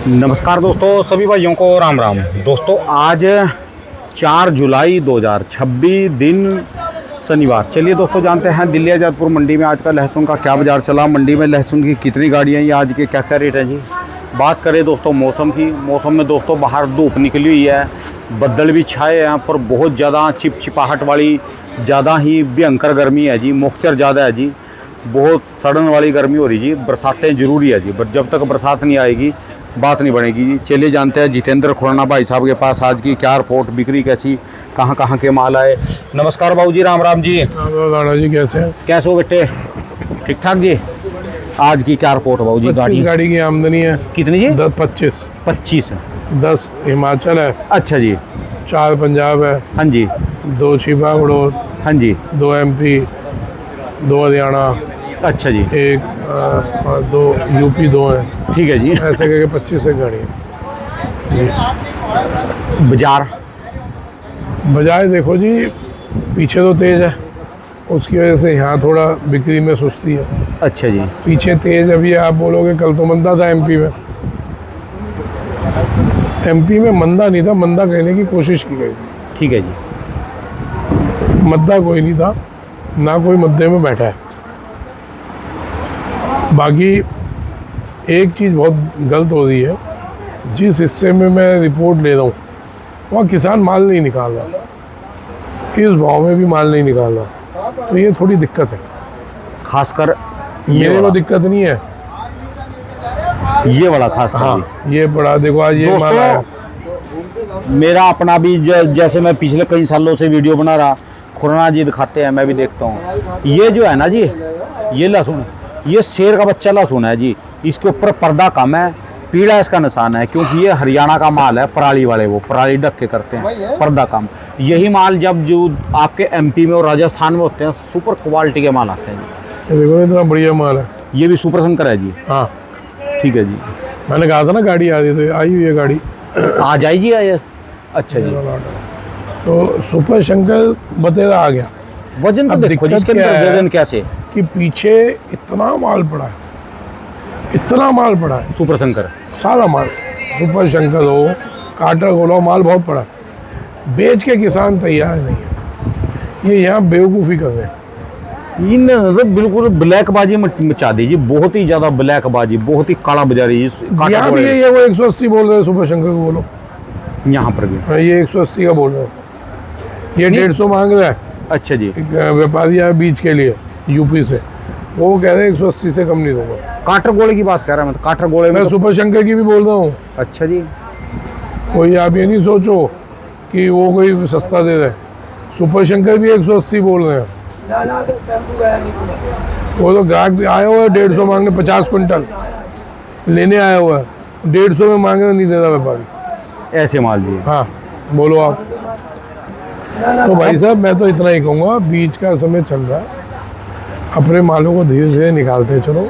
नमस्कार दोस्तों, सभी भाइयों को राम राम। दोस्तों आज 4 जुलाई 2026 दिन शनिवार। चलिए दोस्तों जानते हैं दिल्ली आज़ादपुर मंडी में आज का लहसुन का क्या बाज़ार चला, मंडी में लहसुन की कितनी गाड़ियाँ हैं, आज के क्या क्या रेट हैं जी। बात करें दोस्तों मौसम की, मौसम में दोस्तों बाहर धूप निकली हुई है, बदल भी छाए हैं, पर बहुत ज़्यादा चिपचिपाहट वाली ज़्यादा ही भयंकर गर्मी है जी। मॉइस्चर ज़्यादा है जी, बहुत सड़न वाली गर्मी हो रही जी। बरसातें ज़रूरी है जी, बट जब तक बरसात नहीं आएगी बात नहीं बनेगी जी। चलिए जानते हैं जितेंद्र खुराना भाई साहब के पास आज की क्या रिपोर्ट, बिक्री कैसी, कहाँ कहाँ के माल आए। नमस्कार बाबू जी, राम राम जी। राणा जी कैसे हो बेटे, ठीक ठाक जी। आज की क्या रिपोर्ट बाबू जी? गाड़ी की आमदनी है कितनी जी? 25 है। 10 हिमाचल है। अच्छा जी। 4 पंजाब है। हाँ जी। 2 छिपा बड़ौद। हाँ जी। 2 MP, 2 हरियाणा। अच्छा जी। 2 UP, 2 हैं। ठीक है जी। ऐसे करके 25 गाड़ी है। बाजार देखो जी, पीछे तो तेज है, उसकी वजह से यहाँ थोड़ा बिक्री में सुस्ती है। अच्छा जी। पीछे तेज, अभी आप बोलोगे कल तो मंदा था MP में। MP में मंदा नहीं था, मंदा कहने की कोशिश की गई थी। ठीक है जी। मद्दा कोई नहीं था, ना कोई मद्दे में बैठा है। बाकी एक चीज़ बहुत गलत हो रही है, जिस हिस्से में मैं रिपोर्ट ले रहा हूँ वहाँ किसान माल नहीं निकाल रहा, इस भाव में भी माल नहीं निकाल रहा, तो ये थोड़ी दिक्कत है। खासकर मेरे को दिक्कत नहीं है, ये वाला खासकर। हाँ ये बड़ा देखो आज ये माल आया। मेरा अपना भी जैसे मैं पिछले कई सालों से वीडियो बना रहा, खुराना जी दिखाते हैं, मैं भी देखता हूँ। ये जो है ना जी, ये लहसुन, ये शेर का बच्चा लहसुन है जी। इसके ऊपर पर्दा कम है, पीड़ा इसका निशान है, क्योंकि ये हरियाणा का माल है, पराली वाले, वो पराली ढक के करते हैं, पर्दा कम। यही माल जब जो आपके MP में और राजस्थान में होते हैं, सुपर क्वालिटी के माल आते हैं जी। देखो इतना बढ़िया माल है, ये भी सुपर शंकर है जी। हाँ ठीक है जी। मैंने कहा था ना गाड़ी आ रही, तो आई हुई है गाड़ी, आ जाए जी। आए। अच्छा जी। तो सुपर शंकर बतेरा आ गया। वजन तो देखो जिसके अंदर वजन कैसे कि पीछे इतना माल पड़ा है, इतना माल पड़ा है, सुपर शंकर सारा माल, सुपर शंकर हो, काटर गोला, माल बहुत पड़ा है। बेच के किसान तैयार नहीं है, ये यहाँ बेवकूफ़ी कर रहे हैं। इन्होंने तो बिल्कुल ब्लैकबाजी मचा दी जी, बहुत ही ज़्यादा ब्लैकबाजी, बहुत ही काला बाजारी। यहाँ भी ये वो 180 बोल रहे हैं सुपर शंकर को, बोलो यहाँ पर भी। हाँ, ये 180 का बोल रहे हैं, ये 150 मांग रहा है। अच्छा जी। व्यापारी आया बीज के लिए UP से, वो कह रहे हैं 180 से कम नहीं दूंगा। काटर गोले की बात कर रहा है, मैं तो काटर गोले में मैं सुपर शंकर की भी बोल रहा हूँ। अच्छा जी। कोई आप ये नहीं सोचो कि वो कोई सस्ता दे रहे, सुपर शंकर भी 180 बोल रहे हैं। वो तो ग्राहक आया हुआ है 150 मांगने, 50 क्विंटल लेने आया हुआ है, 150 में मांगे नहीं देता व्यापारी, ऐसे माल जी। हाँ बोलो आप। तो भाई साहब मैं तो इतना ही कहूँगा, बीज का समय चल रहा है, अपने मालों को धीरे धीरे निकालते चलो,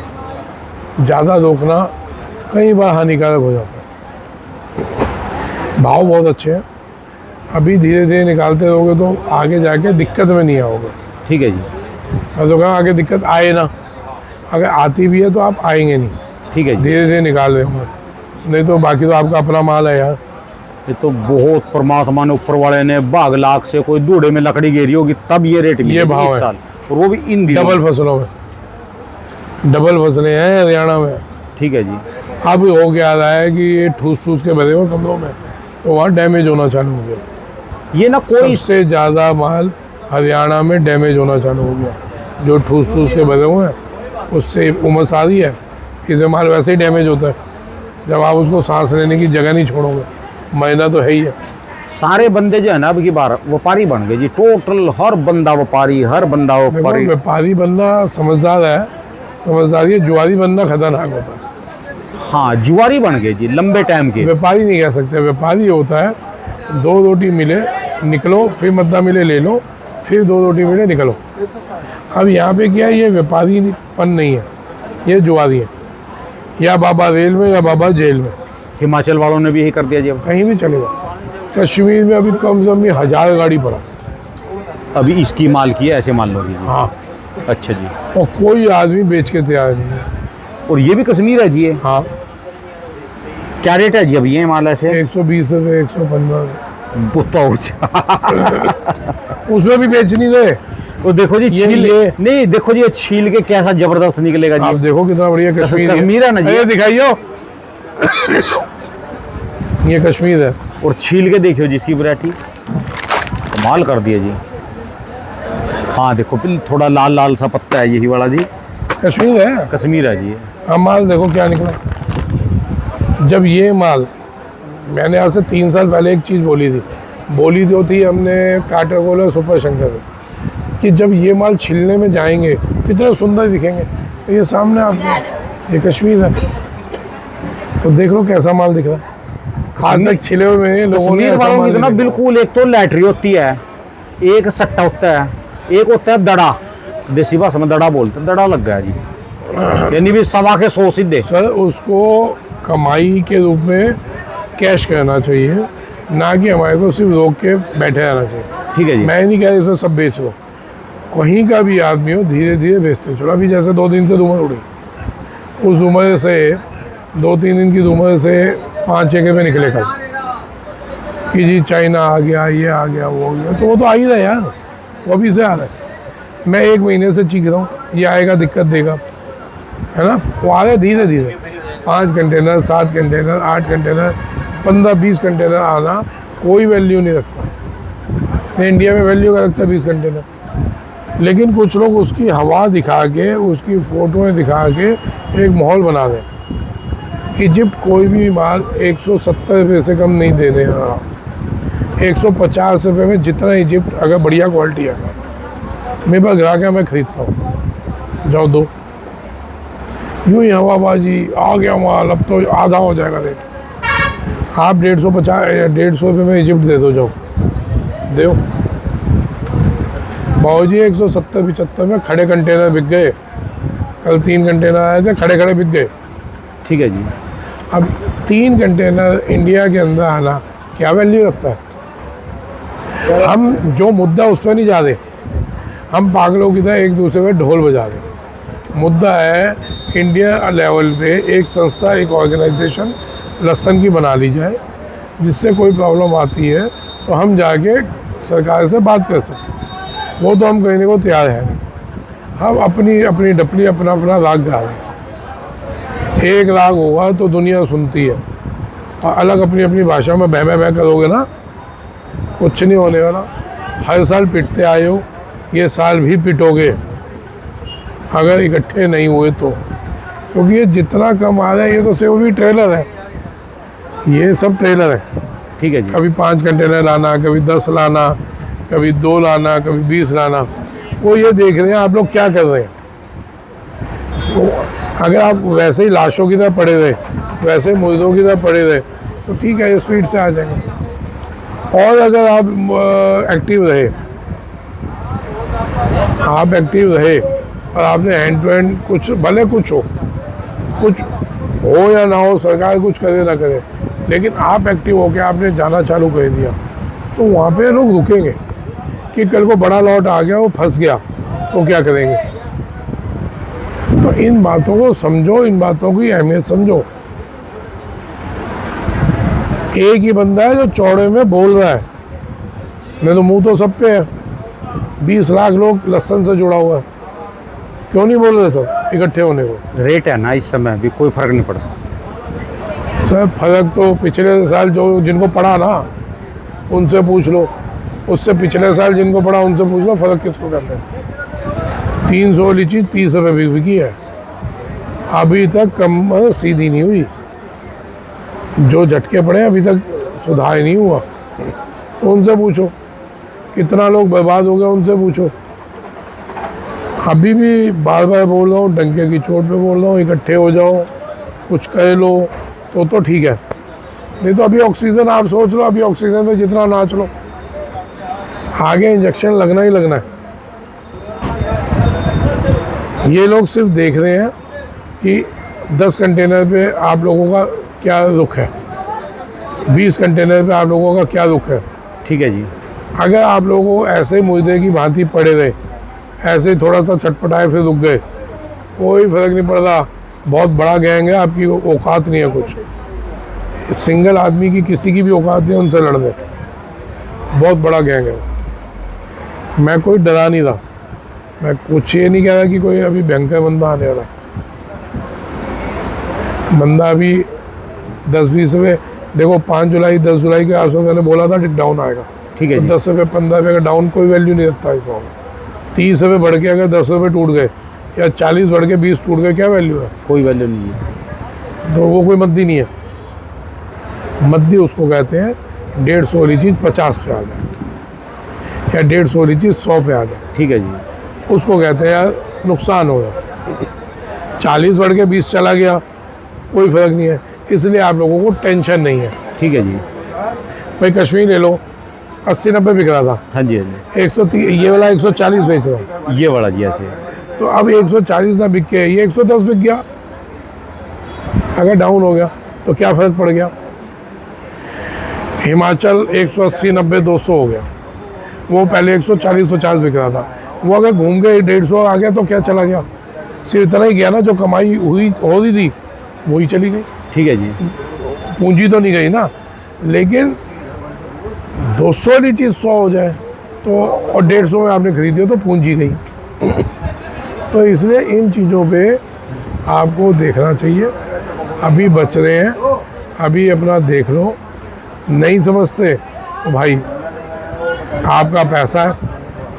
ज़्यादा रोकना कई बार हानिकारक हो जाता है। भाव बहुत अच्छे हैं, अभी धीरे धीरे निकालते रहोगे तो आगे जाके दिक्कत में नहीं आओगे। ठीक है जी। मैं तो कहा आगे दिक्कत आए ना, अगर आती भी है तो आप आएंगे नहीं। ठीक है जी। धीरे धीरे निकाल रहे होंगे, नहीं तो बाकी तो आपका अपना माल है यार। ये तो बहुत परमात्मा ने, ऊपर वाले ने भाग लाख से कोई दूढ़े में लकड़ी गिरी होगी तब ये रेट ये भाव है। साल, और वो भी इन दिनों। डबल फसलों में, डबल फसलें हैं हरियाणा में। ठीक है जी। अब हो गया रहा है कि ये ठूस ठूस के भरे हुए कमरों में, तो वहाँ डैमेज होना चालू हो गया। ये ना कोई सबसे ज़्यादा माल हरियाणा में डैमेज होना चालू हो गया, जो ठूस ठूस के भरे हुए हैं, उससे उमस आ रही है। इसमें माल वैसे ही डैमेज होता है, जब आप उसको सांस लेने की जगह नहीं छोड़ोगे, महीना तो है ही है। सारे बंदे जो है ना अब की बार व्यापारी बन गए जी, टोटल हर बंदा व्यापारी, हर बंदा व्यापारी। व्यापारी बंदा समझदार है, समझदारी है, जुआरी बंदा खतरनाक होता है। हाँ जुआरी बन गए जी, लंबे टाइम के। व्यापारी नहीं कह सकते, व्यापारी होता है 2 रोटी मिले निकलो, फिर मद्दा मिले ले लो, फिर 2 रोटी मिले निकलो। अब यहाँ पे क्या है, ये व्यापारीपन नहीं है, ये जुआरी है, या बाबा रेल में या बाबा जेल में। हिमाचल वालों ने भी यही कर दिया जी। अब कहीं भी चलेगा, कश्मीर में अभी कम से कम 1000 गाड़ी पड़ा, अभी इसकी माल की है, ऐसे मान लो जी। हाँ अच्छा जी। और कोई आदमी बेच के तैयार नहीं है। और ये भी कश्मीर है जी ये। हाँ क्या रेट है जी अब ये हिमालय से? 120 रुपये, 115 रुपये। पुत्ता ऊंचा। उसमें भी बेचनी दे। वो देखो जी छील, ये नहीं देखो जी ये छील के कैसा जबरदस्त निकलेगा आप जी। देखो कितना बढ़िया कश्मीर है ना जी। ये दिखाइयो, ये कश्मीर है। और छील के देखियो जी इसकी वैरायटी, कमाल कर दिया जी। हाँ देखो फिर थोड़ा लाल लाल सा पत्ता है यही वाला जी, कश्मीर है, कश्मीर है जी। अब माल देखो क्या निकला। जब ये माल, मैंने आज से 3 साल पहले एक चीज़ बोली तो थी हमने काटरकोल और सुपर शंकर में, कि जब ये माल छिलने में जाएंगे कितने सुंदर दिखेंगे। तो ये सामने आपको ये कश्मीर है, तो देख लो कैसा माल दिख रहा है। आज तक छिले हुए में लोगों ने कश्मीर ऐसा वालों माल की तो ना नहीं देखा। बिल्कुल, एक तो लैटरी होती है, एक सट्टा होता है, एक होता है दड़ा, देसी भाषा में दड़ा बोलते हैं, दड़ा लग गया जी, यानी भी सवा के 100 सीधे। सर उसको कमाई के रूप में कैश करना चाहिए, ना कि हमारे को सिर्फ रोक के बैठे रहना चाहिए। ठीक है जी। मैं नहीं कह रहा इसमें सब बेच लो, कहीं का भी आदमी हो धीरे धीरे बेचते चलो। अभी जैसे 2 दिन से धूमर उड़ी, उस धूमर से 2-3 दिन की धूमर से 5-6 पे निकले कल कि जी चाइना आ गया, ये आ गया, वो आ गया, तो वो तो आ ही रहा है यार, वो अभी से आ रहा है। मैं 1 महीने से चीख रहा हूँ ये आएगा दिक्कत देगा, है ना। वो आ रहा है धीरे धीरे, 5 कंटेनर, 7 कंटेनर, 8 कंटेनर, 15-20 कंटेनर आना कोई वैल्यू नहीं रखता। इंडिया में वैल्यू का रखता है 20 कंटेनर, लेकिन कुछ लोग उसकी हवा दिखा के, उसकी फ़ोटोएँ दिखा के एक माहौल बना दें। इजिप्ट कोई भी माल 170 रुपये से कम नहीं देने वाला। 150 रुपये में जितना इजिप्ट अगर बढ़िया क्वालिटी है, मेरे पास ग्राहक है, मैं खरीदता हूँ, जाओ दो। यूँ ही हवाबाजी, आ गया माल, अब तो आधा हो जाएगा रेट। आप 150 रुपये में इजिप्ट दे दो, जाओ दो। बाबूजी 170-75 में खड़े कंटेनर बिक गए। कल 3 कंटेनर आए थे, खड़े खड़े बिक गए। ठीक है जी। अब 3 कंटेनर इंडिया के अंदर आना क्या वैल्यू रखता है? हम जो मुद्दा उस पर नहीं जा रहे, हम पागलों की तरह एक दूसरे पर ढोल बजा रहे। मुद्दा है इंडिया लेवल पे एक संस्था, एक ऑर्गेनाइजेशन लहसुन की बना ली जाए, जिससे कोई प्रॉब्लम आती है तो हम जाके सरकार से बात कर सकें। वो तो हम कहने को तैयार है नहीं, हम अपनी अपनी डपली, अपना अपना राग गा रहे हैं। एक राग होगा तो दुनिया सुनती है, और अलग अपनी अपनी भाषा में बह करोगे ना, कुछ नहीं होने वाला। हर साल पिटते आए हो, ये साल भी पिटोगे अगर इकट्ठे नहीं हुए तो, क्योंकि ये जितना कम आ रहा है, ये तो सिर्फ भी ट्रेलर है, ये सब ट्रेलर है। ठीक है जी। कभी 5 कंटेनर लाना, कभी 10 लाना, कभी 2 लाना, कभी 20 लाना। वो ये देख रहे हैं आप लोग क्या कर रहे हैं। तो अगर आप वैसे ही लाशों की तरह पड़े रहे, वैसे ही मुर्दों की तरह पड़े रहे, तो ठीक है, ये स्पीड से आ जाएंगे। और अगर आप एक्टिव रहे, और आपने हैंड टू हैंड कुछ, भले कुछ हो या ना हो, सरकार कुछ करे ना करे, लेकिन आप एक्टिव होकर आपने जाना चालू कर दिया, तो वहाँ पे लोग रुकेंगे कि कल को बड़ा लॉट आ गया, वो फंस गया तो क्या करेंगे। तो इन बातों को समझो, इन बातों की अहमियत समझो। एक ही बंदा है जो चौड़े में बोल रहा है, नहीं तो मुंह तो सब पे है। 20 लाख लोग लहसुन से जुड़ा हुआ है, क्यों नहीं बोल रहे सब इकट्ठे होने को? रेट है ना इस समय भी कोई फर्क नहीं पड़ता सर। फर्क तो पिछले साल जो जिनको पढ़ा ना उनसे पूछ लो, उससे पिछले साल जिनको पढ़ा उनसे पूछ लो, फर्क किसको कहते हैं। 300 लीची 30 रुपये बिकी है, अभी तक कम सीधी नहीं हुई। जो झटके पड़े अभी तक सुधार नहीं हुआ, तो उनसे पूछो। कितना लोग बर्बाद हो गए, उनसे पूछो। अभी भी बार बार बोल रहा हूँ, डंके की चोट पे बोल रहा हूँ, इकट्ठे हो जाओ, कुछ कह लो तो ठीक है। नहीं तो अभी ऑक्सीजन आप सोच लो, अभी ऑक्सीजन पे जितना नाच लो, आगे इंजेक्शन लगना ही लगना है। ये लोग सिर्फ देख रहे हैं कि 10 कंटेनर पे आप लोगों का क्या रुख है, 20 कंटेनर पे आप लोगों का क्या रुख है। ठीक है जी। अगर आप लोगों ऐसे मुर्दे की भांति पड़े रहे, ऐसे ही थोड़ा सा छटपटाए फिर रुक गए, कोई फर्क नहीं पड़ता। बहुत बड़ा गैंग है, आपकी औकात नहीं है कुछ। सिंगल आदमी की किसी की भी औकात है उनसे लड़ दे, बहुत बड़ा गैंग है वो। मैं कोई डरा नहीं था, मैं कुछ ये नहीं कह रहा कि कोई अभी भयंकर बंदा आने वाला है। बंदा अभी 10-20 रुपये, देखो 5 जुलाई 10 जुलाई के आसपास मैंने बोला था डाउन आएगा, ठीक है तो जी। 10 रुपये 15 रुपये का डाउन कोई वैल्यू नहीं रखता इस मामले। 30 रुपये बढ़ के अगर 10 रुपये टूट गए या 40 बढ़ के 20 टूट गए, क्या वैल्यू है? कोई वैल्यू नहीं है। तो वो कोई मद्दी नहीं है। मद्दी उसको कहते हैं 150 वाली चीज़ 50 पे आ जाए या 150 वाली चीज़ 100 पे आ जाए, ठीक है जी। उसको कहते हैं यार नुकसान हो गया। 40 बढ़ के 20 चला गया, कोई फर्क नहीं है, इसलिए आप लोगों को टेंशन नहीं है। ठीक है जी। भाई कश्मीर ले लो, 80-90 बिक रहा था, हाँ जी, हाँ 130, ये वाला 140 बेच रहा हूँ। जी, ये वाला जी ऐसे। तो अब 140 ना बिक के ये 110 बिक गया, अगर डाउन हो गया तो क्या फ़र्क पड़ गया? हिमाचल 180-90-200 हो गया, वो पहले 140-50 बिक रहा था, वो अगर घूम के 150 आ गया तो क्या चला गया? सिर्फ इतना ही गया ना, जो कमाई हुई हो रही थी वही चली गई, ठीक है जी। पूंजी तो नहीं गई ना। लेकिन 200 वाली चीज़ 100 हो जाए तो, और 150 में आपने खरीदी हो तो पूंजी गई। तो इसलिए इन चीज़ों पे आपको देखना चाहिए। अभी बच रहे हैं, अभी अपना देख लो। नहीं समझते तो भाई आपका पैसा है,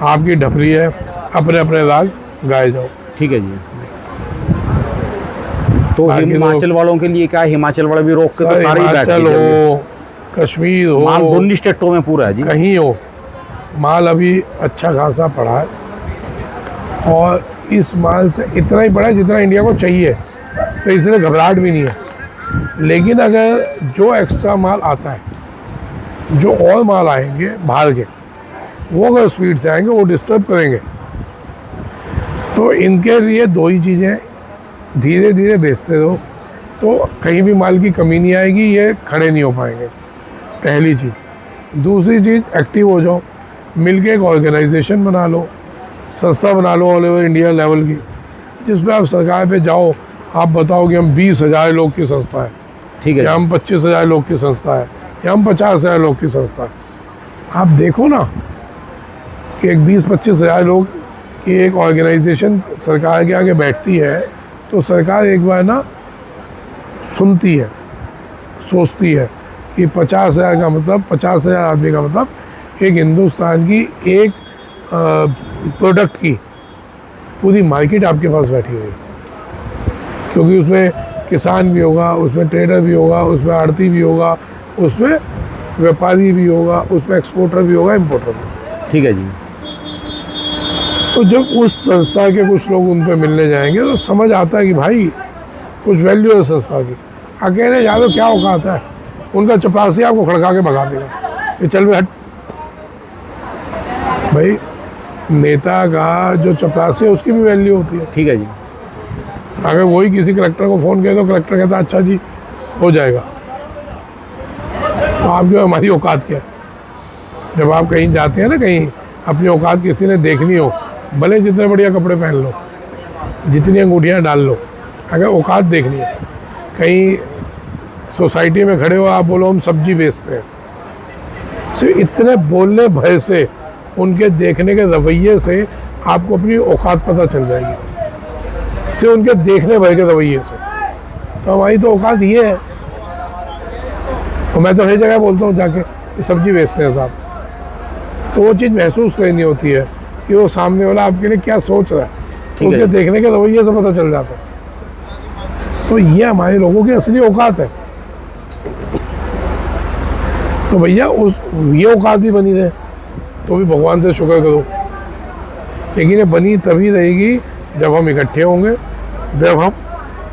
आपकी ढपली है, अपने अपने राग गाए जाओ। ठीक है जी। तो बाकी तो- हिमाचल वालों के लिए क्या है, हिमाचल वाले भी रोक के तो सर, सारे ही बैठ हिमाचल गए। हो, कश्मीर माल हो, दोनों स्टेटों में पूरा है जी। कहीं हो, माल अभी अच्छा खासा पड़ा है। और इस माल से इतना ही पड़ा है जितना इंडिया को चाहिए, तो इसलिए घबराहट भी नहीं है। लेकिन अगर जो एक्स्ट्रा माल आता है, जो और माल आएंगे बाहर के, वो अगर स्पीड से आएंगे वो डिस्टर्ब करेंगे। तो इनके लिए दो ही चीज़ें, धीरे धीरे बेचते रहो तो कहीं भी माल की कमी नहीं आएगी, ये खड़े नहीं हो पाएंगे, पहली चीज़। दूसरी चीज़, एक्टिव हो जाओ, मिलके एक ऑर्गेनाइजेशन बना लो, संस्था बना लो ऑल ओवर इंडिया लेवल की, जिसमें आप सरकार पे जाओ, आप बताओ कि हम 20,000 लोग की संस्था है, ठीक है या जी। हम 25,000 लोग की संस्था है, या हम 50,000 लोग की संस्था है। आप देखो ना कि एक 20-25,000 लोग की एक ऑर्गेनाइजेशन सरकार के आगे बैठती है, तो सरकार एक बार ना सुनती है, सोचती है कि 50,000 का मतलब, 50,000 आदमी का मतलब एक हिंदुस्तान की एक प्रोडक्ट की पूरी मार्केट आपके पास बैठी हुई है। क्योंकि उसमें किसान भी होगा, उसमें ट्रेडर भी होगा, उसमें आड़ती भी होगा, उसमें व्यापारी भी होगा, उसमें एक्सपोर्टर भी होगा, इम्पोर्टर भी होगा। ठीक है जी। तो जब उस संस्था के कुछ लोग उन पर मिलने जाएंगे तो समझ आता है कि भाई कुछ वैल्यू है संस्था की। अकेले जा तो क्या औकात है, उनका चपरासी आपको खड़का के भगा देगा कि चल भाई हट। भाई नेता का जो चपरासी है उसकी भी वैल्यू होती है। ठीक है जी। अगर वही किसी कलेक्टर को फ़ोन किया तो कलेक्टर कहता है अच्छा जी हो जाएगा, तो आप जो हमारी औकात क्या है? जब आप कहीं जाते हैं ना, कहीं अपनी औकात किसी ने देखनी हो, भले जितने बढ़िया कपड़े पहन लो, जितनी अंगूठियाँ डाल लो, अगर औकात देखनी है, कहीं सोसाइटी में खड़े हो, आप बोलो हम सब्जी बेचते हैं, सिर्फ इतने बोलने भय से, उनके देखने के रवैये से आपको अपनी औकात पता चल जाएगी, सिर्फ उनके देखने भय के रवैये से। तो हमारी तो औकात ये है। तो मैं तो हर जगह बोलता हूँ जाके कि सब्जी बेचते हैं साहब, तो वो चीज़ महसूस करनी होती है कि वो सामने वाला आपके लिए क्या सोच रहा है, तो उसके देखने के रवैये से पता चल जाता है। तो ये हमारे लोगों की असली औकात है। तो भैया उस ये औकात भी बनी रहे तो भी भगवान से शुक्र करो। लेकिन ये बनी तभी रहेगी जब हम इकट्ठे होंगे, जब हम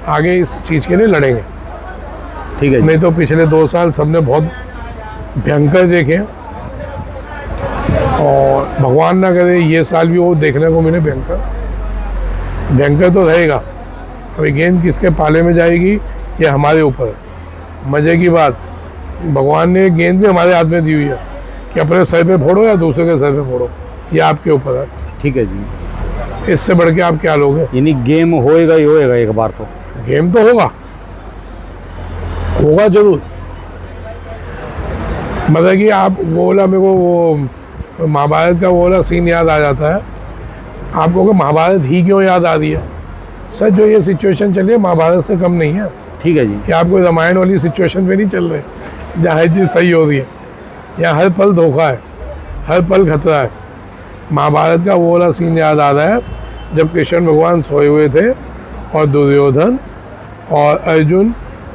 आगे इस चीज़ के लिए लड़ेंगे। ठीक है जी। नहीं तो पिछले 2 साल सबने बहुत भयंकर देखे, और भगवान ना करे ये साल भी वो देखने को मिले भयंकर। भयंकर तो रहेगा। अभी गेंद किसके पाले में जाएगी ये हमारे ऊपर है। मज़े की बात, भगवान ने गेंद भी हमारे हाथ में दी हुई है कि अपने सर पे फोड़ो या दूसरे के सर पे फोड़ो, ये आपके ऊपर है। ठीक है जी। इससे बढ़ के आप क्या लोगे? यानी गेम होएगा ही होएगा एक बार तो। गेम तो होगा, होगा जरूर, मतलब कि आप वो बोला, मेरे को वो महाभारत का वो वाला सीन याद आ जाता है। आप कहोगे महाभारत ही क्यों याद आ रही है? सर जो ये सिचुएशन चली है महाभारत से कम नहीं है। ठीक है जी। ये आपको रामायण वाली सिचुएशन पे नहीं चल रहे जहाँ हर चीज़ सही हो रही है। यहाँ हर पल धोखा है, हर पल खतरा है। महाभारत का वो वाला सीन याद आ रहा है जब कृष्ण भगवान सोए हुए थे और दुर्योधन और अर्जुन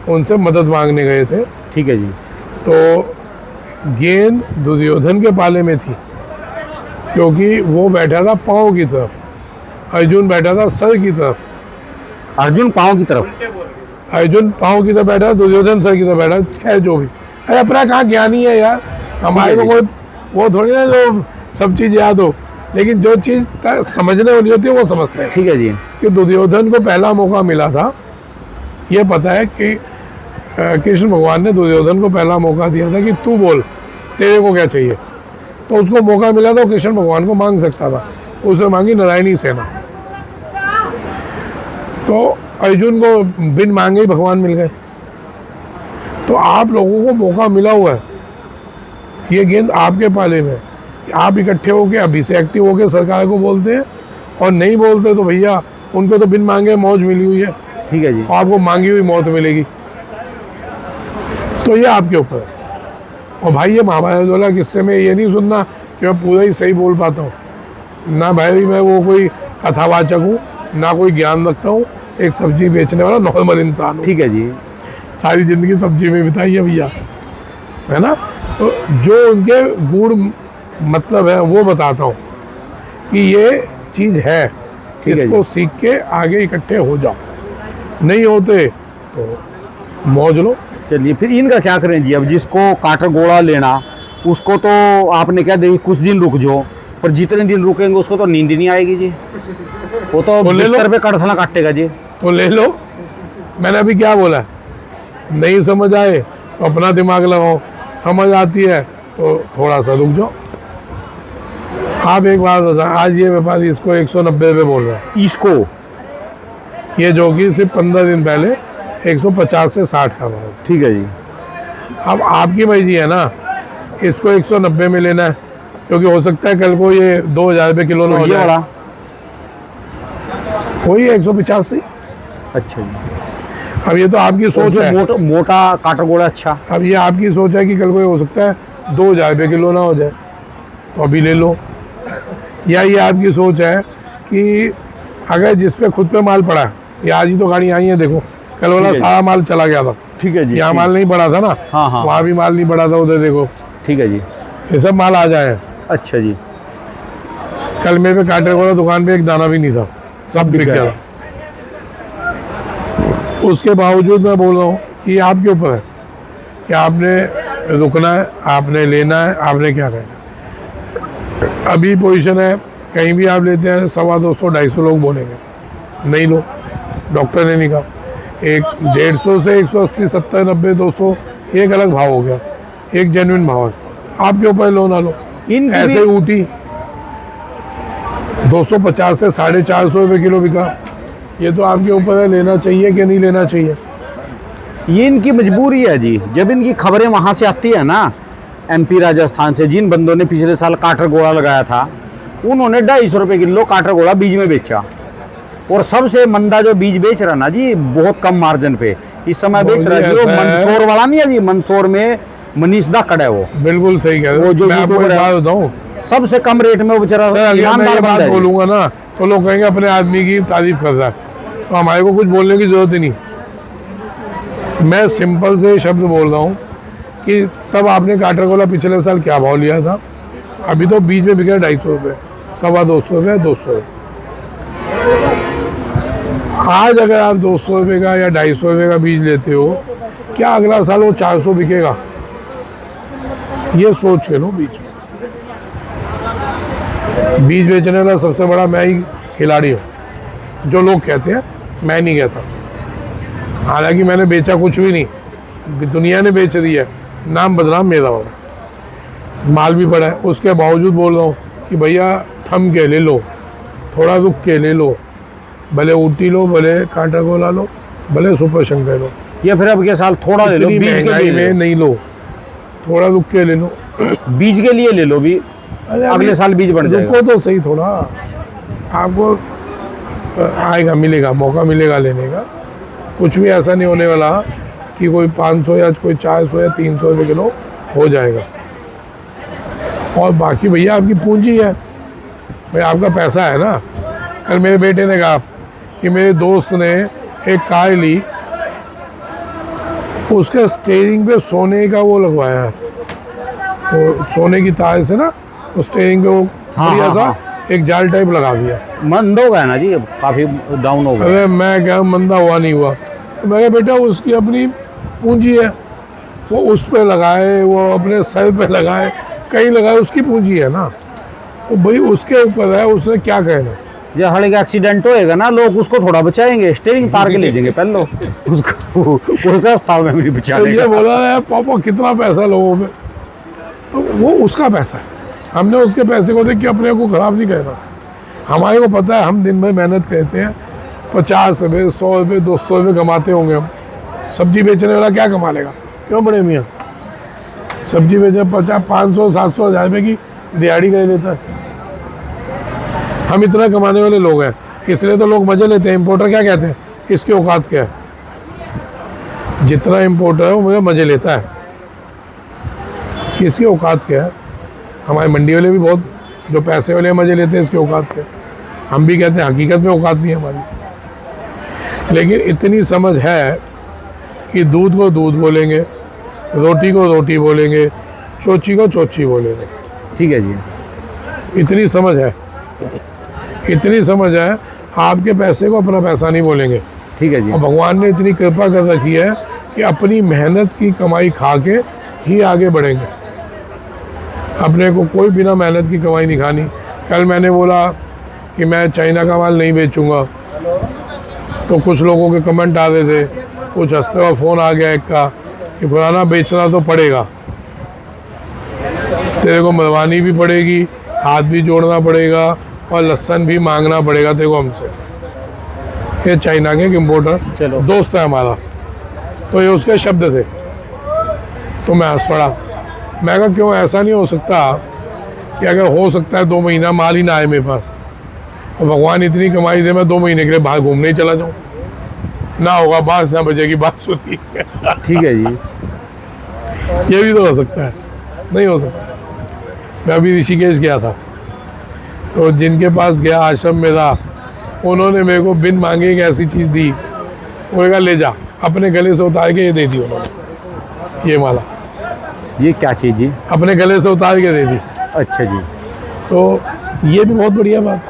उनसे मदद मांगने गए थे। ठीक है जी। तो गेंद दुर्योधन के पाले में थी क्योंकि वो बैठा था पाँव की तरफ, अर्जुन बैठा था सर की तरफ। अर्जुन पाँव की तरफ, अर्जुन पाँव की तरफ बैठा, दुर्योधन सर की तरफ बैठा। खैर जो भी, अरे अपना कहाँ ज्ञानी है यार, हमारे को कोई वो थोड़ी ना जो सब चीज़ याद हो, लेकिन जो चीज़ समझने वाली होती है वो समझते हैं। ठीक है जी। कि दुर्योधन को पहला मौका मिला था, ये पता है कि कृष्ण भगवान ने दुर्योधन को पहला मौका दिया था कि तू बोल तेरे को क्या चाहिए। तो उसको मौका मिला था, कृष्ण भगवान को मांग सकता था, उसे मांगी नारायणी सेना। तो अर्जुन को बिन मांगे ही भगवान मिल गए। तो आप लोगों को मौका मिला हुआ है, ये गेंद आपके पाले में, आप इकट्ठे होके अभी से एक्टिव होके सरकार को बोलते हैं, और नहीं बोलते तो भैया उनको तो बिन मांगे मौज मिली हुई है। ठीक है जी। आपको मांगी हुई मौत मिलेगी। तो ये आपके ऊपर है। और भाई ये महाभारत वाला किस्से में ये नहीं सुनना कि मैं पूरा ही सही बोल पाता हूँ ना भाई, मैं वो कोई कथावाचक हूँ ना कोई ज्ञान रखता हूँ, एक सब्जी बेचने वाला नॉर्मल इंसान हूँ। ठीक है जी। सारी ज़िंदगी सब्जी में बिताई है भैया, है ना। तो जो उनके गुण मतलब है वो बताता हूँ कि ये चीज़ है, ठीक है इसको जी। सीख के आगे इकट्ठे हो जाओ, नहीं होते तो मौज लो। चलिए फिर इनका क्या करें जी? अब जिसको कांटा गोला लेना उसको तो आपने क्या देखिए कुछ दिन रुक जाओ, पर जितने दिन रुकेंगे उसको तो नींद ही नहीं आएगी जी, वो तो ले लो। बिस्तर पे कड़सना काटेगा जी। तो ले लो। मैंने अभी क्या बोला, नहीं समझ आए तो अपना दिमाग लगाओ, समझ आती है तो थोड़ा सा रुक जाओ। आप एक बात बता, आज ये व्यापारी इसको 190 रुपये बोल रहा है, इसको ये जो कि सिर्फ 15 दिन पहले 150 से 60 का भाव। ठीक है जी। अब आपकी मर्जी है ना, इसको 190 में लेना है क्योंकि हो सकता है कल को ये 2000 रुपये किलो ना तो हो ये जाए, वाला वही 185। अच्छा जी। अब ये तो आपकी सोच है, मोटा कांटा गोला अच्छा। अब ये आपकी सोच है कि कल को ये हो सकता है 2000 रुपये किलो ना हो जाए, तो अभी ले लो। या ये आपकी सोच है कि अगर जिस पे खुद पे माल पड़ा है, ये आज ही तो गाड़ी आई है देखो, कल वाला सारा माल चला गया था, ठीक है जी। यहाँ माल नहीं पड़ा था ना, हाँ हाँ, वहाँ भी माल नहीं पड़ा था, उधर देखो ठीक है जी। ये सब माल आ जाए। अच्छा जी। कल मेरे पे कांटे वाला दुकान पे एक दाना भी नहीं था, सब बिक गया। उसके बावजूद मैं बोल रहा हूँ कि आपके ऊपर है कि आपने रुकना है, आपने लेना है, आपने क्या करना है। अभी पोजीशन है, कहीं भी आप लेते हैं 250 250 लोग बोलेंगे नहीं लो, डॉक्टर ने नहीं कहा। एक 150 से 180 70 90 200 एक अलग भाव हो गया, एक जेन्युइन भाव है, आपके ऊपर लो ना लो। ऐसे ही ऊटी 250 से 450 रुपये किलो बिका, ये तो आपके ऊपर है लेना चाहिए कि नहीं लेना चाहिए। ये इनकी मजबूरी है जी। जब इनकी खबरें वहाँ से आती है ना, MP राजस्थान से, जिन बंदों ने पिछले साल काटर गोला लगाया था उन्होंने 250 रुपये किलो काटर गोला बीज में बेचा, और सबसे मंदा जो बीज बेच रहा ना जी, बहुत कम मार्जिन पे इस समय बेच रहा है, जो मंदसौर वाला नहीं है जी, मंदसौर में मनीष दा कड़ा है वो। बिल्कुल सही कह रहे वो हो। जो मैं आपको एक बात बताऊं, सबसे कम रेट में वो बेचारा सर अगर मैं ये ईमानदार बात बंदा है जी। बोलूंगा ना तो लोग कहेंगे अपने आदमी की तारीफ कर रहा है, तो हमारे को कुछ बोलने की जरूरत ही नहीं। मैं सिंपल से शब्द बोल रहा हूँ कि तब आपने काटर गोला पिछले साल क्या भाव लिया था, अभी तो बीच में बिका 250 रुपये, 250 रुपये, 200 रुपये। आज अगर आप 200 रुपये का या 250 रुपये का बीज लेते हो, क्या अगला साल वो 400 बिकेगा? ये सोच के लो। बीज बेचने वाला सबसे बड़ा मैं ही खिलाड़ी हूँ, जो लोग कहते हैं मैं नहीं कहता। हालांकि मैंने बेचा कुछ भी नहीं, दुनिया ने बेच दिया, नाम बदनाम मेरा हो रहा, माल भी पड़ा है, उसके बावजूद बोल रहा हूँ कि भैया थम के ले लो, थोड़ा रुक के ले लो, भले ऊटी लो, भले कांटा गोला लो, भले सुपर शंकर लो, ये फिर अब के साल थोड़ा ले लो, इतनी बीज के महंगाई बीज में लो। नहीं लो, थोड़ा रुक के ले लो। बीज के लिए ले लो भी, अगले साल बीज बन जाएगा। रुको तो सही थोड़ा, आपको आएगा, मिलेगा, मौका मिलेगा लेने का। कुछ भी ऐसा नहीं होने वाला कि कोई 500 या कोई 400 या 300 रुपये किलो हो जाएगा। और बाकी भैया आपकी पूंजी है, भाई आपका पैसा है ना। कल मेरे बेटे ने कहा कि मेरे दोस्त ने एक कार ली, उसके स्टीयरिंग पे सोने का वो लगवाया है, तो सोने की तार से ना उस स्टीयरिंग पे वो बढ़िया सा एक जाल टाइप लगा दिया। मंद हो गया ना जी, अब काफी डाउन हो गया। अरे मैं क्या, मंदा हुआ नहीं हुआ। तो मैं कहा बेटा उसकी अपनी पूंजी है, वो उस पे लगाए, वो अपने सर पे लगाए, कहीं लगाए, उसकी पूंजी है ना, वो भाई उसके ऊपर है, उसने क्या कहना। जो हड़े का एक्सीडेंट होएगा ना, लोग उसको थोड़ा बचाएंगे, स्टीयरिंग तार के ले जाएंगे पहले उसको, कोई अस्पताल में नहीं तो बचाने ये बोला है पापा कितना पैसा लोगों पे, तो वो उसका पैसा है, हमने उसके पैसे को देख के अपने को खराब नहीं कहना। हमारे को पता है हम दिन भर मेहनत करते हैं, 50 रुपये 100 रुपये 200 रुपये कमाते होंगे हम। सब्जी बेचने वाला क्या कमा लेगा, क्यों बड़े मियाँ? सब्जी बेचे 50 500 700 हज़ार रुपये की दिहाड़ी कर देता है। हम इतना कमाने वाले लोग हैं, इसलिए तो लोग मजे लेते हैं। इम्पोर्टर क्या कहते हैं, इसकी औकात क्या है? जितना इम्पोर्टर है वो मुझे मजे लेता है, कि इसकी औकात क्या है। हमारे मंडी वाले भी बहुत, जो पैसे वाले मजे लेते हैं, इसकी औकात क्या है। हम भी कहते हैं हकीकत में औकात नहीं है हमारी। लेकिन इतनी समझ है कि दूध को दूध बोलेंगे, रोटी को रोटी बोलेंगे, चोची को चोची बोलेंगे। ठीक है जी, इतनी समझ है, इतनी समझ है। आपके पैसे को अपना पैसा नहीं बोलेंगे। ठीक है जी। और भगवान ने इतनी कृपा कर रखी है कि अपनी मेहनत की कमाई खा के ही आगे बढ़ेंगे। अपने को कोई बिना मेहनत की कमाई नहीं खानी। कल मैंने बोला कि मैं चाइना का माल नहीं बेचूंगा, तो कुछ लोगों के कमेंट आ रहे थे, कुछ हंसते हुआ फ़ोन आ गया एक का कि फलाना बेचना तो पड़ेगा, तेरे को मरवानी भी पड़ेगी, हाथ भी जोड़ना पड़ेगा और लहसन भी मांगना पड़ेगा तेरे को हमसे। ये चाइना के इम्पोर्टर चलो दोस्त है हमारा, तो ये उसके शब्द थे। तो मैं हंस पड़ा। मैं कहा क्यों, ऐसा नहीं हो सकता कि अगर हो सकता है 2 महीना माल ही ना आए मेरे पास, और भगवान इतनी कमाई दे मैं 2 महीने के लिए बाहर घूमने ही चला जाऊँ, ना होगा बात ना बजेगी बात सुनी। ठीक है जी। ये भी तो हो सकता है, नहीं हो सकता। मैं अभी ऋषिकेश गया था, तो जिनके पास गया आश्रम में था, उन्होंने मेरे को बिन मांगे एक ऐसी चीज़ दी। उन्होंने कहा ले जा, अपने गले से उतार के ये दे दी उन्होंने, ये माला ये क्या चीज़ जी? अपने गले से उतार के दे दी। अच्छा जी। तो ये भी बहुत बढ़िया बात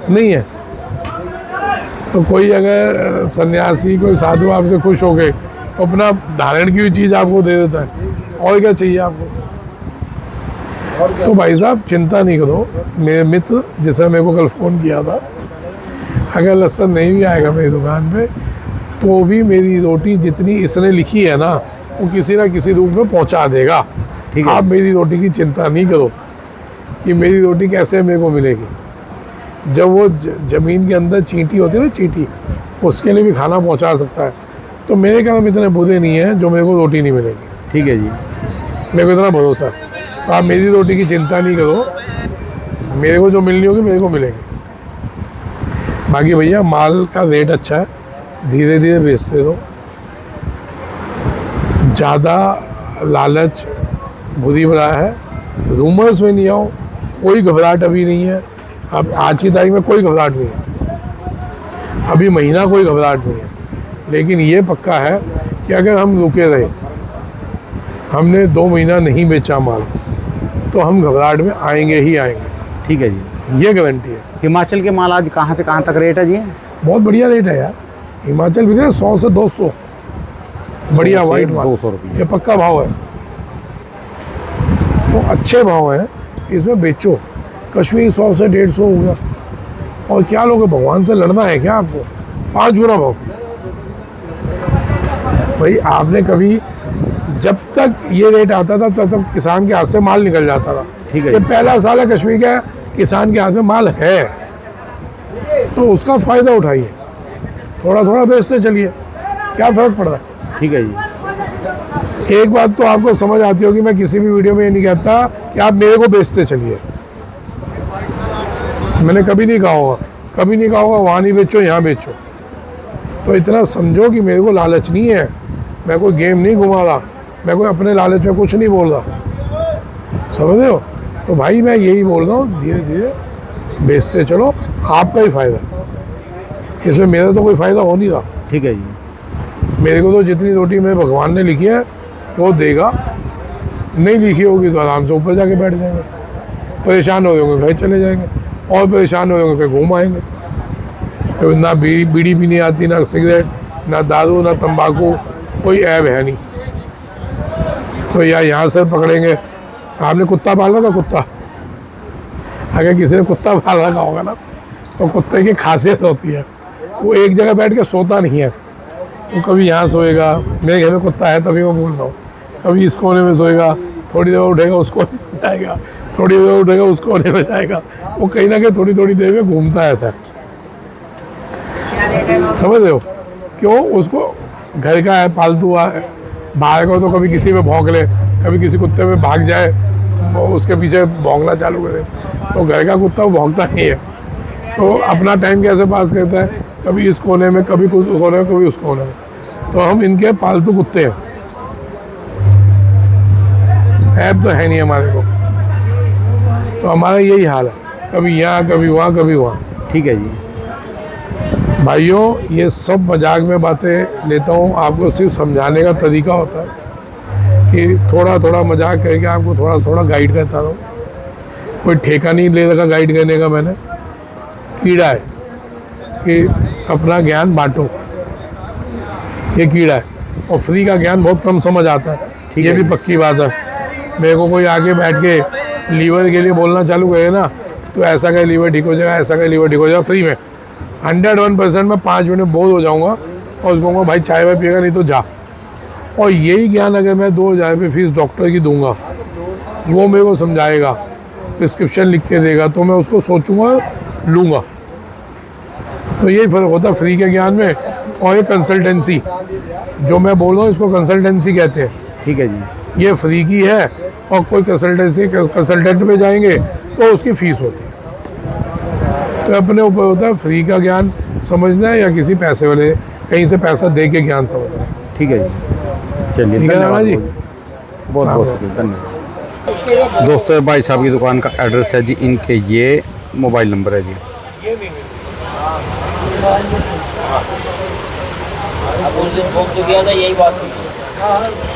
नहीं है। तो कोई अगर सन्यासी, कोई साधु आपसे खुश हो गए, तो अपना धारण की हुई चीज़ आपको दे देता है, और क्या चाहिए आपको। तो भाई साहब चिंता नहीं करो। मेरे मित्र जिसने मेरे को कल फ़ोन किया था, अगर लहसुन नहीं भी आएगा मेरी दुकान पे, तो भी मेरी रोटी जितनी इसने लिखी है ना, वो किसी ना किसी रूप में पहुंचा देगा। ठीक है। आप मेरी रोटी की चिंता नहीं करो कि मेरी रोटी कैसे मेरे को मिलेगी। जब वो ज़मीन के अंदर चींटी होती है ना, चींटी, उसके लिए भी खाना पहुंचा सकता है। तो मेरे कर्म इतने बुरे नहीं हैं जो मेरे को रोटी नहीं मिलेगी। ठीक है जी। मेरे को इतना भरोसा है। तो आप मेरी रोटी की चिंता नहीं करो, मेरे को जो मिलनी होगी मेरे को मिलेगी। बाकी भैया माल का रेट अच्छा है, धीरे धीरे बेचते दो। ज़्यादा लालच बुरी बला है। रूमर्स में नहीं आओ, कोई घबराहट अभी नहीं है। अब आज की तारीख में कोई घबराहट नहीं है, अभी महीना कोई घबराहट नहीं है। लेकिन ये पक्का है कि अगर हम रुके रहे, हमने 2 महीना नहीं बेचा माल, तो हम घबराहट में आएंगे ही आएंगे। ठीक है जी। ये गारंटी है। हिमाचल के माल आज कहाँ से कहाँ तक रेट है जी? बहुत बढ़िया रेट है यार। हिमाचल भी 100 से 200 बढ़िया वाइट माल, 200 रुपये। ये पक्का भाव है। तो अच्छे भाव हैं, इसमें बेचो। कश्मीर 100 से 150 हो गया, और क्या लोग भगवान से लड़ना है क्या आपको? 5 गुना भाव। भाई आपने कभी, जब तक ये रेट आता था तब तक किसान के हाथ से माल निकल जाता था। ठीक है। ये पहला साल है कश्मीर का, किसान के हाथ में माल है, तो उसका फ़ायदा उठाइए, थोड़ा थोड़ा बेचते चलिए, क्या फ़र्क पड़ रहा है। ठीक है जी। एक बात तो आपको समझ आती होगी, मैं किसी भी वीडियो में ये नहीं कहता कि आप मेरे को बेचते चलिए। मैंने कभी नहीं कहा होगा वहाँ नहीं बेचो यहाँ बेचो। तो इतना समझो कि मेरे को लालच नहीं है, मैं कोई गेम नहीं घुमा रहा, मैं कोई अपने लालच में कुछ नहीं बोल रहा, समझ रहे हो। तो भाई मैं यही बोल रहा हूँ, धीरे धीरे बेचते चलो, आपका ही फ़ायदा, इसमें मेरा तो कोई फ़ायदा हो नहीं रहा। ठीक है जी। मेरे को तो जितनी रोटी मेरे भगवान ने लिखी है वो देगा, नहीं लिखी होगी तो आराम से ऊपर जाके बैठ जाएंगे, परेशान हो होंगे घर चले जाएंगे, और परेशान हो होंगे कहीं घूम आएंगे। तो ना बीड़ी भी नहीं आती, ना सिगरेट, ना दारू, ना तंबाकू, कोई ऐब है नहीं। तो या यहाँ से पकड़ेंगे। आपने कुत्ता पाल रखा? कुत्ता, अगर किसी ने कुत्ता पाल रखा होगा ना, तो कुत्ते की खासियत होती है वो एक जगह बैठ के सोता नहीं है। वो कभी यहाँ सोएगा, मेरे घर में कुत्ता है तभी मैं बोल रहा हूँ, कभी इस कोने में सोएगा, थोड़ी देर उठेगा उस कोने में जाएगा, थोड़ी देर उठेगा उस कोने में जाएगा। वो कहीं ना कहीं थोड़ी थोड़ी देर में घूमता रहता है, समझ रहे हो। क्यों? उसको घर का है, पालतू है, बाहर का तो कभी किसी में भौंक ले, कभी किसी कुत्ते में भाग जाए, वो उसके पीछे भौंकना चालू करे। तो घर का कुत्ता वो भौंकता नहीं है, तो अपना टाइम कैसे पास करता है, कभी इस कोने में, कभी उस कोने में, कभी उस कोने में। तो हम इनके पालतू कुत्ते हैं, ऐप तो है नहीं हमारे को। तो हमारा यही हाल है, कभी यहाँ कभी वहाँ कभी वहाँ। ठीक है जी। भाइयों ये सब मजाक में बातें लेता हूँ, आपको सिर्फ समझाने का तरीका होता है कि थोड़ा थोड़ा मजाक करके आपको थोड़ा थोड़ा गाइड करता रहूँ। कोई ठेका नहीं ले रखा गाइड करने का मैंने, कीड़ा है कि अपना ज्ञान बांटो, ये कीड़ा है। और फ्री का ज्ञान बहुत कम समझ आता है, ये भी पक्की बात है। मेरे को कोई आके बैठ के लीवर के लिए बोलना चालू करे ना, तो ऐसा का लीवर ठीक हो जाएगा, ऐसा का लीवर ठीक हो जाएगा, फ्री में 101% में 5 मिनट में बोर हो जाऊंगा और उसको कहूँगा भाई चाय वाय पिएगा नहीं तो जा। और यही ज्ञान अगर मैं 2000 रुपये फीस डॉक्टर की दूंगा, वो मेरे को समझाएगा, प्रिस्क्रिप्शन लिख के देगा, तो मैं उसको सोचूंगा लूँगा। तो यही फ़र्क होता है फ्री के ज्ञान में और ये कंसल्टेंसी, जो मैं बोल रहा हूँ इसको कंसल्टेंसी कहते हैं। ठीक है जी। ये फ्री की है, और कोई कंसल्टेंट पे जाएंगे तो उसकी फ़ीस होती है। तो अपने ऊपर होता है फ्री का ज्ञान समझना है या किसी पैसे वाले कहीं से पैसा दे के ज्ञान समझना है। ठीक है जी, चलिए ठीक है धन्यवाद जी। बहुत बहुत शुक्रिया, धन्यवाद। दोस्तों भाई साहब की दुकान का एड्रेस है जी, इनके ये मोबाइल नंबर है जी। अब उस दिन भोग तो गया था, यही बात हुई।